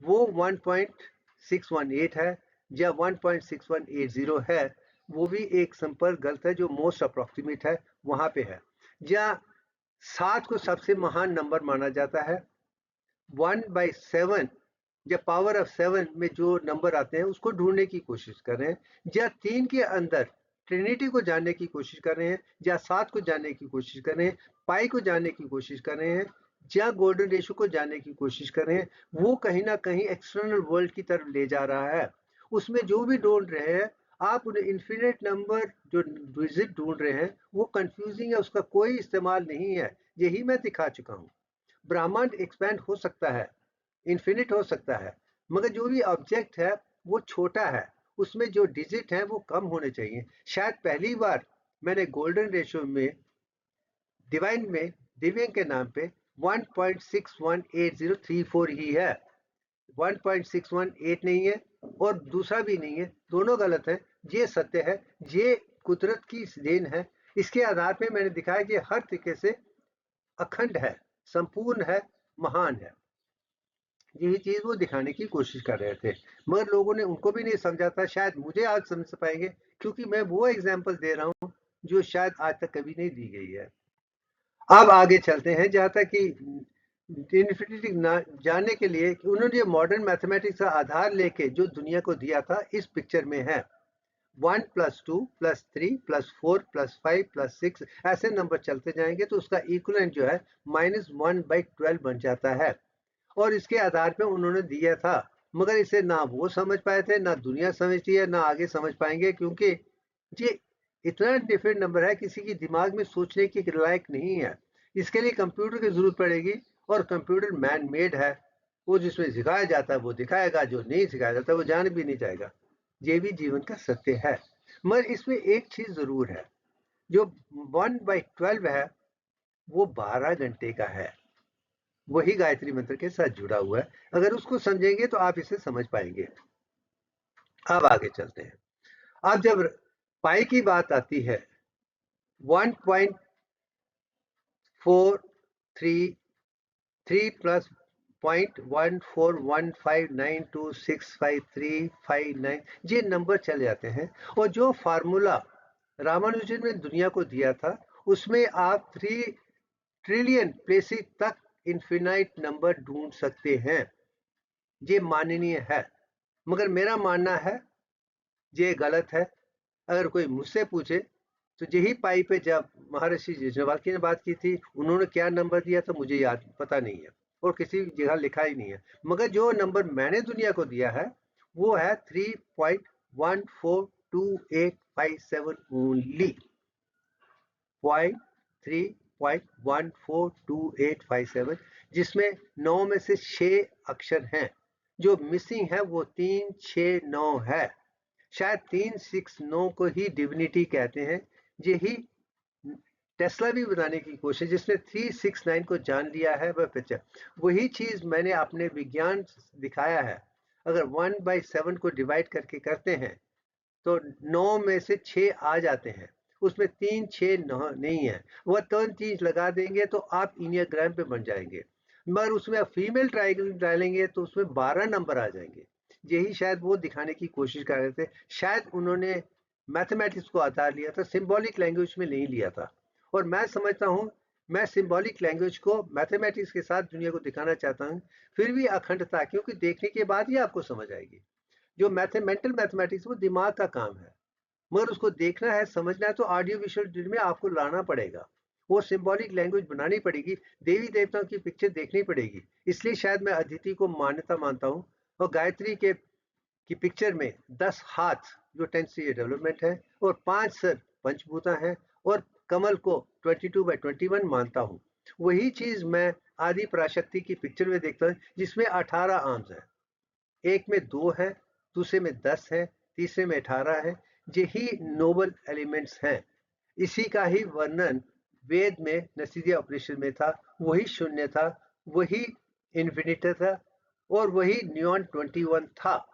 वो 1.618 है, या 1.6180 है। वो भी एक सिंपल गलत है जो मोस्ट अप्रोक्सीमेट है, वहां पे है। या 7 को सबसे महान नंबर माना जाता है। 1/7 या पावर ऑफ 7 में जो नंबर आते हैं उसको ढूंढने की कोशिश कर रहे हैं, या 3 के अंदर ट्रिनिटी को जानने की कोशिश कर रहे हैं, या 7 को जानने की कोशिश कर रहे हैं, पाई को जानने की कोशिश कर रहे हैं, या गोल्डन रेशो को जानने की कोशिश कर रहे हैं। वो कहीं ना कहीं एक्सटर्नल वर्ल्ड की तरफ ले जा रहा है। उसमें जो भी ढूंढ रहे हैं आप, उन्हें इन्फिनिट नंबर जो डिजिट ढूंढ रहे हैं वो कंफ्यूजिंग है, उसका कोई इस्तेमाल नहीं है। यही मैं दिखा चुका हूँ। ब्रह्मांड एक्सपैंड हो सकता है, इन्फिनिट हो सकता है, मगर जो भी ऑब्जेक्ट है वो छोटा है, उसमें जो डिजिट है वो कम होने चाहिए। शायद पहली बार मैंने गोल्डन रेशियो में डिवाइन में दिव्यांग के नाम पे 1.618034 ही है, 1.618 नहीं है, और दूसरा भी नहीं है, दोनों गलत है। ये सत्य है, ये कुदरत की देन है। इसके आधार पे मैंने दिखाया कि हर तरीके से अखंड है, संपूर्ण है, महान है। यही चीज वो दिखाने की कोशिश कर रहे थे, मगर लोगों ने उनको भी नहीं समझा था। शायद मुझे आज समझ पाएंगे, क्योंकि मैं वो एग्जाम्पल दे रहा हूँ जो शायद आज तक कभी नहीं दी गई है। अब आगे चलते हैं, जहाँ तक कि इन्फिनिटी जानने के लिए उन्होंने मॉडर्न मैथमेटिक्स का आधार लेके जो दुनिया को दिया था इस पिक्चर में है। 1 + 2 + 3 + 4 + 5 + 6 ऐसे नंबर चलते जाएंगे तो उसका इक्विवेलेंट जो है -1/12 बन जाता है। और इसके आधार पे उन्होंने दिया था, मगर इसे ना वो समझ पाए थे, ना दुनिया समझती है, ना आगे समझ पाएंगे, क्योंकि ये इतना डिफरेंट नंबर है, किसी के दिमाग में सोचने के लायक नहीं है। इसके लिए कंप्यूटर की जरूरत पड़ेगी, और कंप्यूटर मैन मेड है। वो जिसमें सिखाया जाता है वो दिखाएगा, जो नहीं सिखाया जाता वो जान भी नहीं जाएगा। ये भी जीवन का सत्य है। मगर इसमें एक चीज जरूर है, जो 1/12 है वो 12 घंटे का है, वही गायत्री मंत्र के साथ जुड़ा हुआ है। अगर उसको समझेंगे तो आप इसे समझ पाएंगे। अब आगे चलते हैं। अब जब पाई की बात आती है, 1.433 प्लस 0.1415926535 ये नंबर चले जाते हैं। और जो फार्मूला रामानुजन ने दुनिया को दिया था उसमें आप 3 ट्रिलियन प्लेसेस तक इन्फिनाइट नंबर ढूंढ सकते हैं। ये माननीय है, मगर मेरा मानना है ये गलत है। अगर कोई मुझसे पूछे तो यही पाई पे जब महर्षि याज्ञवल्क्य ने बात की थी, उन्होंने क्या नंबर दिया था मुझे याद पता नहीं है, और किसी जगह लिखा ही नहीं है। मगर जो नंबर मैंने दुनिया को दिया है वो है 3.142857 ओनली, 3.142857, जिसमें 9 में से 6 अक्षर हैं। जो मिसिंग है वो 369 है। शायद 369 को ही डिविनिटी कहते हैं। यही टेस्ला भी बनाने की कोशिश, जिसने 369 को जान लिया है वह पिक्चर, वही चीज मैंने अपने विज्ञान दिखाया है। अगर 1/7 को डिवाइड करके करते हैं तो 9 में से 6 आ जाते हैं, उसमें 3 6 नहीं है। वह 3 चीज लगा देंगे तो आप इनियाग्राम पे बन जाएंगे, मगर उसमें आप फीमेल ट्रायंगल डालेंगे तो उसमें 12 नंबर आ जाएंगे। यही शायद वो दिखाने की कोशिश कर रहे थे। शायद उन्होंने मैथमेटिक्स को आधार लिया था, सिंबॉलिक लैंग्वेज में नहीं लिया था। और मैं समझता हूँ, मैं सिंबॉलिक लैंग्वेज को मैथमेटिक्स के साथ दुनिया को दिखाना चाहता हूँ, फिर भी अखंडता, क्योंकि देखने के बाद ही आपको समझ आएगी। जो मेंटल मैथमेटिक्स वो दिमाग का काम है, मगर उसको देखना है, समझना है, तो ऑडियो विजुअल में आपको लाना पड़ेगा, वो सिंबॉलिक लैंग्वेज बनानी पड़ेगी, देवी देवताओं की पिक्चर देखनी पड़ेगी। इसलिए शायद मैं अदिति को मान्यता मानता हूँ, और गायत्री के की पिक्चर में 10 हाथ जो 10 से डेवलपमेंट है, और 5 सर पंचभूता है, और कमल को 22/21 मानता हूँ। वही चीज मैं आदि पराशक्ति की पिक्चर में देखता हूँ, जिसमें 18 आर्म्स है, एक में 2 है, दूसरे में 10 है, तीसरे में 18 है। यही नोबल एलिमेंट्स हैं। इसी का ही वर्णन वेद में नसीदिया ऑपरेशन में था, वही शून्य था, वही इन्फिनिटी था, और वही नियॉन 21 था,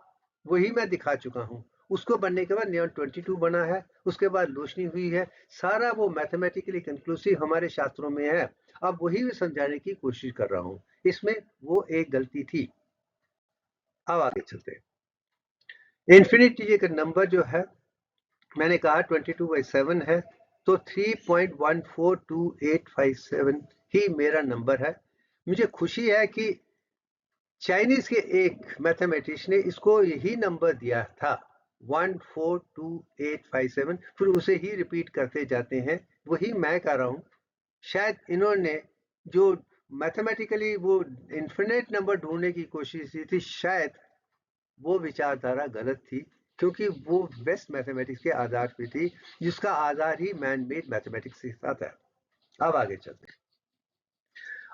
वही मैं दिखा चुका हूँ। उसको बनने के बाद नियॉन 22 बना है, उसके बाद रोशनी हुई है, सारा वो मैथमेटिकली कंक्लूसिव हमारे शास्त्रों में है। अब वही मैं समझाने की कोशिश कर रहा हूँ, इसमें वो एक गलती थी। अब आगे चलते हैं। इन्फिनिटी का नंबर जो है, मैंने कहा 22/7 है, तो 3.142857 ही मेरा नंबर है। मुझे खुशी है कि चाइनीज के एक मैथमेटिशियन ने इसको यही नंबर दिया था, 142857, फिर उसे ही रिपीट करते जाते हैं, वही मैं कर रहा हूँ। शायद इन्होंने जो मैथमेटिकली वो इन्फिनिट नंबर ढूंढने की कोशिश की थी, शायद वो विचारधारा गलत थी, क्योंकि वो वेस्ट मैथमेटिक्स के आधार पे थी, जिसका आधार ही मैन मेड मैथमेटिक्स के साथ है। अब आगे चलते हैं।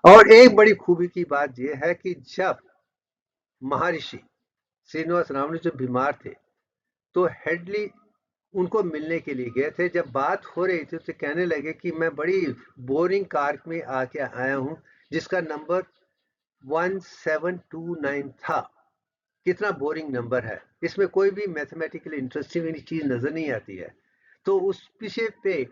और एक बड़ी खूबी की बात यह है कि जब महर्षि श्रीनिवास रामानुजन जब बीमार थे, तो हेडली उनको मिलने के लिए गए थे। जब बात हो रही थी तो कहने लगे कि मैं बड़ी बोरिंग कार में आके आया हूँ, जिसका नंबर 1729 था। कितना बोरिंग नंबर है, इसमें कोई भी मैथमेटिकली इंटरेस्टिंग चीज नजर नहीं आती है। तो उस विषय पे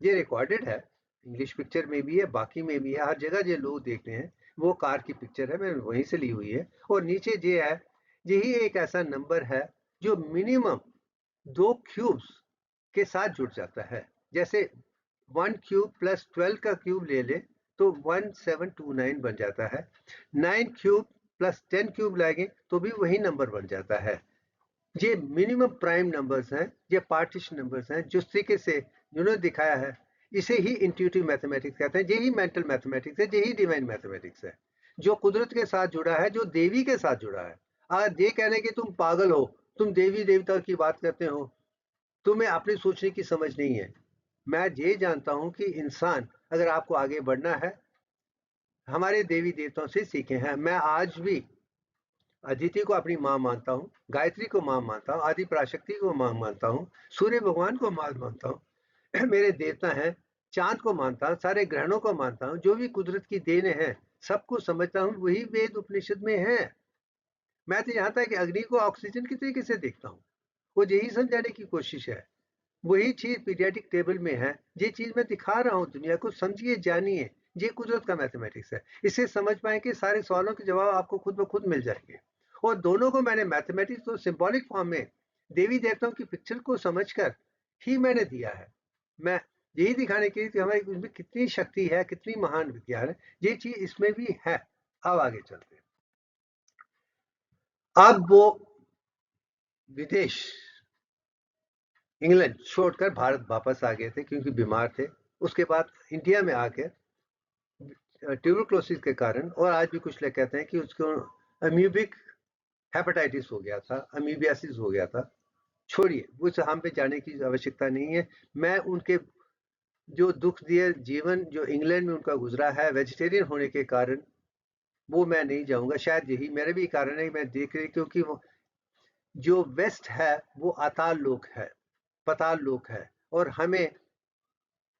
ये रिकॉर्डेड है, इंग्लिश पिक्चर में भी है, बाकी में भी है, हर जगह ये लोग देखते हैं। वो कार की पिक्चर है, मैंने वहीं से ली हुई है। और नीचे ये है, यही एक ऐसा नंबर है जो मिनिमम 2 क्यूब्स के साथ जुड़ जाता है। जैसे 1 क्यूब प्लस 12 का क्यूब ले ले तो 1729 बन जाता है। 9 क्यूब प्लस 10 क्यूब लाएंगे तो भी वही नंबर बन जाता है। ये मिनिमम प्राइम नंबर्स हैं, ये पार्टीशन नंबर्स हैं, जिस तरीके से जिन्होंने दिखाया है, इसे ही इंट्यूटिव मैथमेटिक्स कहते हैं। यही मेंटल मैथमेटिक्स है, यही डिवाइन मैथमेटिक्स है, जो कुदरत के साथ जुड़ा है, जो देवी के साथ जुड़ा है। आज ये कहने कि तुम पागल हो, तुम देवी देवता की बात करते हो, तुम्हें अपनी सोचने की समझ नहीं है। मैं ये जानता हूं कि इंसान अगर आपको आगे बढ़ना है, हमारे देवी देवताओं से सीखे हैं। मैं आज भी अदिति को अपनी माँ मानता हूँ, गायत्री को माँ मानता हूँ, आदि पराशक्ति को माँ मानता हूँ, सूर्य भगवान को माँ मानता हूँ, मेरे देवता हैं, चांद को मानता हूँ, सारे ग्रहणों को मानता हूँ, जो भी कुदरत की देन है सबको समझता हूँ, वही वेद उपनिषद में है। मैं तो यहाँ तक कि अग्नि को ऑक्सीजन की तरीके से देखता हूँ, वो यही समझाने की कोशिश है। वही चीज पीरियडिक टेबल में है, ये चीज मैं दिखा रहा हूँ दुनिया को, समझिए, जानिए। ये कुदरत का मैथमेटिक्स है। इससे समझ पाए कि सारे सवालों के जवाब आपको खुद ब खुद मिल जाएंगे। और दोनों को मैंने मैथमेटिक्स और सिंबॉलिक फॉर्म में देवी देवताओं की पिक्चर को समझकर ही मैंने दिया है। मैं यही दिखाने के लिए कि हमारे उसमें कितनी शक्ति है, कितनी महान विज्ञान है, ये चीज इसमें भी है। अब आगे चलते हैं। अब वो विदेश, इंग्लैंड छोड़कर भारत वापस आ गए थे, क्योंकि बीमार थे। उसके बाद इंडिया में आके ट्यूबरक्लोसिस के कारण, और आज भी कुछ लोग कहते हैं कि उसको अम्यूबिक हेपेटाइटिस हो गया था, अमीबियासिस हो गया था। छोड़िए, उस हम पे जाने की आवश्यकता नहीं है। मैं उनके जो दुख दिए जीवन जो इंग्लैंड में उनका गुजरा है वेजिटेरियन होने के कारण, वो मैं नहीं जाऊंगा। शायद यही मेरे भी कारण है, मैं देख रही, क्योंकि वो जो वेस्ट है वो अताल लोक है, पताल लोक है, और हमें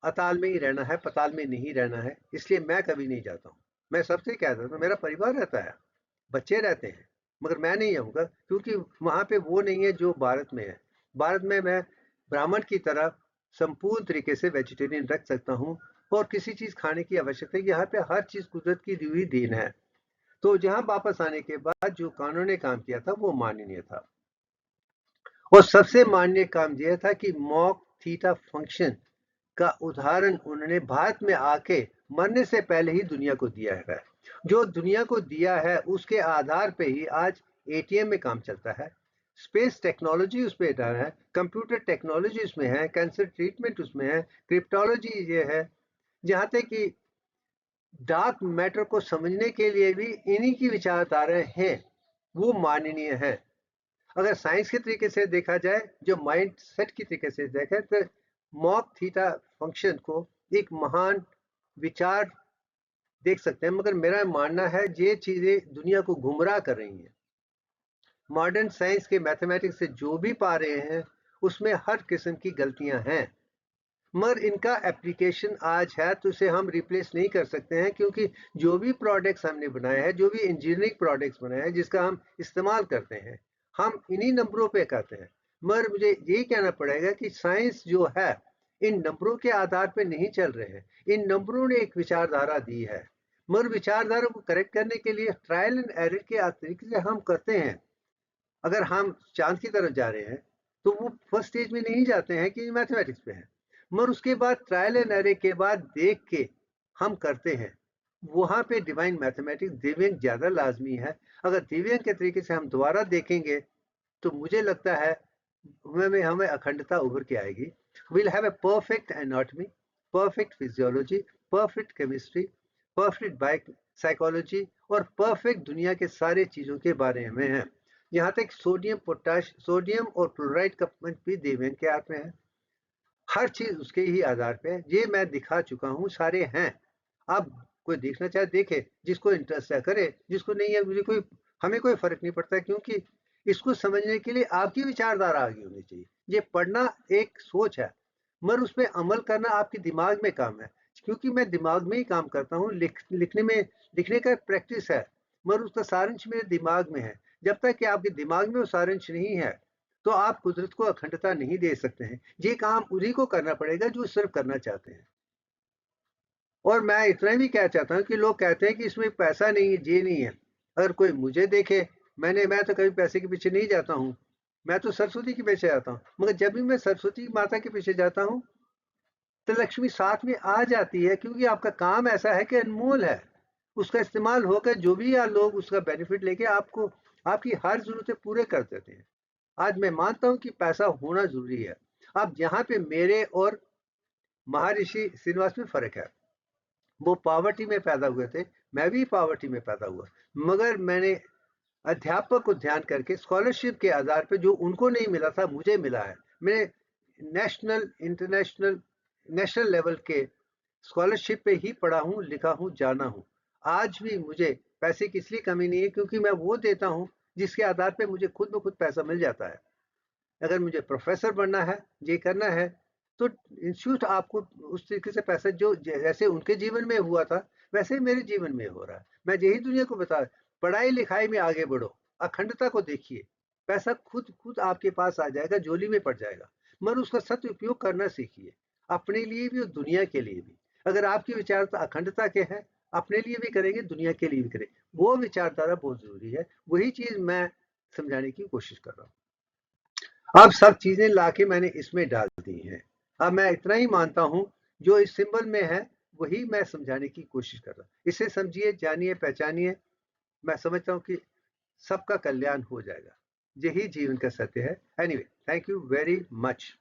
अताल में ही रहना है, पताल में नहीं रहना है। इसलिए मैं कभी नहीं जाता हूँ। मैं सबसे कहता हूँ, मेरा परिवार रहता है, बच्चे रहते हैं, मगर मैं नहीं आऊँगा, क्योंकि वहाँ पे वो नहीं है जो भारत में है। भारत में मैं ब्राह्मण की तरह संपूर्ण तरीके से वेजिटेरियन रख सकता हूँ, और किसी चीज़ खाने की आवश्यकता है। यहाँ पे हर चीज़ कुदरत की दी हुई देन है। तो जहाँ वापस आने के बाद जो कानून ने काम किया था वो माननीय था। और सबसे मान्य काम यह था कि मॉक थीटा फंक्शन का उदाहरण उन्होंने भारत में आके मरने से पहले ही दुनिया को दिया है। जो दुनिया को दिया है उसके आधार पे ही आज एटीएम में काम चलता है, स्पेस टेक्नोलॉजी उसमें डर है, कंप्यूटर टेक्नोलॉजी उसमें है, कैंसर ट्रीटमेंट उसमें है, क्रिप्टोलॉजी ये है, जहाँ तक कि डार्क मैटर को समझने के लिए भी इन्हीं की विचारधाराएं हैं, वो माननीय है। अगर साइंस के तरीके से देखा जाए, जो माइंड सेट की तरीके से देखें, तो मॉक थीटा फंक्शन को एक महान विचार देख सकते हैं, मगर मेरा मानना है ये चीजें दुनिया को गुमराह कर रही हैं। मॉडर्न साइंस के मैथमेटिक्स से जो भी पा रहे हैं उसमें हर किस्म की गलतियां हैं, मगर इनका एप्लीकेशन आज है तो इसे हम रिप्लेस नहीं कर सकते हैं, क्योंकि जो भी प्रोडक्ट्स हमने बनाए हैं, जो भी इंजीनियरिंग प्रोडक्ट्स बनाए हैं जिसका हम इस्तेमाल करते हैं, हम इन्हीं नंबरों पे करते हैं। मगर मुझे यही कहना पड़ेगा कि साइंस जो है इन नंबरों के आधार पे नहीं चल रहे हैं, इन नंबरों ने एक विचारधारा दी है, मगर विचारधारा को करेक्ट करने के लिए ट्रायल एंड एरर के तरीके से हम करते हैं। अगर हम चांद की तरफ जा रहे हैं तो वो फर्स्ट स्टेज में नहीं जाते हैं कि मैथमेटिक्स पे है, मगर उसके बाद ट्रायल एंड एरर के बाद देख के हम करते हैं। वहां पे डिवाइन मैथमेटिक्स दिव्यांग ज्यादा लाजमी है। अगर दिव्यांग के तरीके से हम दोबारा देखेंगे तो मुझे लगता है हमें हमें अखंडता उभर के आएगी। Will have a perfect anatomy, perfect physiology, perfect chemistry, perfect bio psychology और परफेक्ट दुनिया के सारे चीजों के बारे में है। यहाँ तक सोडियम पोटाश सोडियम और क्लोराइड का भी दिव्यांग के हाथ में है। हर चीज उसके ही आधार पे है। ये मैं दिखा चुका हूँ, सारे हैं। अब कोई देखना चाहे देखे, जिसको इंटरेस्ट है करे, जिसको नहीं है मुझे कोई हमें कोई फर्क नहीं पड़ता, क्योंकि इसको समझने के लिए आपकी विचारधारा आगे होनी चाहिए। ये पढ़ना एक सोच है, मगर उस पर अमल करना आपके दिमाग में काम है। क्योंकि मैं दिमाग में ही काम करता हूँ, लिखने का प्रैक्टिस है, मगर उसका सारांश मेरे दिमाग में है। जब तक कि आपके दिमाग में वो सारांश नहीं है तो आप कुदरत को अखंडता नहीं दे सकते हैं। ये काम उन्हीं को करना पड़ेगा जो सिर्फ करना चाहते हैं। और मैं इतना भी क्या चाहता हूँ कि लोग कहते हैं कि इसमें पैसा नहीं है, ये नहीं है। अगर कोई मुझे देखे, मैं तो कभी पैसे के पीछे नहीं जाता हूँ, मैं तो सरस्वती के पीछे जाता हूँ। मगर जब भी मैं सरस्वती माता के पीछे जाता हूँ तो लक्ष्मी साथ में आ जाती है, क्योंकि आपका काम ऐसा है कि अनमोल है। उसका इस्तेमाल होकर जो भी लोग उसका बेनिफिट लेके आपको आपकी हर जरूरतें पूरे कर देते हैं। आज मैं मानता हूं कि पैसा होना जरूरी है। अब यहाँ पे मेरे और महर्षि श्रीनिवास में फर्क है। वो पॉवर्टी में पैदा हुए थे, मैं भी पॉवर्टी में पैदा हुआ, मगर मैंने अध्यापक को ध्यान करके स्कॉलरशिप के आधार पे जो उनको नहीं मिला था मुझे मिला है। मैंने नेशनल इंटरनेशनल नेशनल लेवल के स्कॉलरशिप पे ही पढ़ा हूँ, लिखा हूँ, जाना हूँ। आज भी मुझे पैसे की इसलिए कमी नहीं है क्योंकि मैं वो देता हूँ जिसके आधार पे मुझे खुद ब खुद पैसा मिल जाता है। अगर मुझे प्रोफेसर बनना है, ये करना है, तो इंस्टीट्यूट आपको उस तरीके से पैसा जो जैसे उनके जीवन में हुआ था वैसे ही मेरे जीवन में हो रहा है। मैं यही दुनिया को बता, पढ़ाई लिखाई में आगे बढ़ो, अखंडता को देखिए, पैसा खुद खुद आपके पास आ जाएगा, झोली में पड़ जाएगा, मगर उसका सदुपयोग करना सीखिए, अपने लिए भी और दुनिया के लिए भी। अगर आपकी विचारधारा अखंडता के हैं, अपने लिए भी करेंगे, दुनिया के लिए भी करेंगे, वो विचारधारा बहुत जरूरी है। वही चीज मैं समझाने की कोशिश कर रहा हूँ। अब सब चीजें लाके मैंने इसमें डाल दी हैं। अब मैं इतना ही मानता हूं, जो इस सिंबल में है वही मैं समझाने की कोशिश कर रहा हूं। इसे समझिए, जानिए, पहचानिए। मैं समझता हूं कि सबका कल्याण हो जाएगा। यही जीवन का सत्य है। Anyway, thank you very much.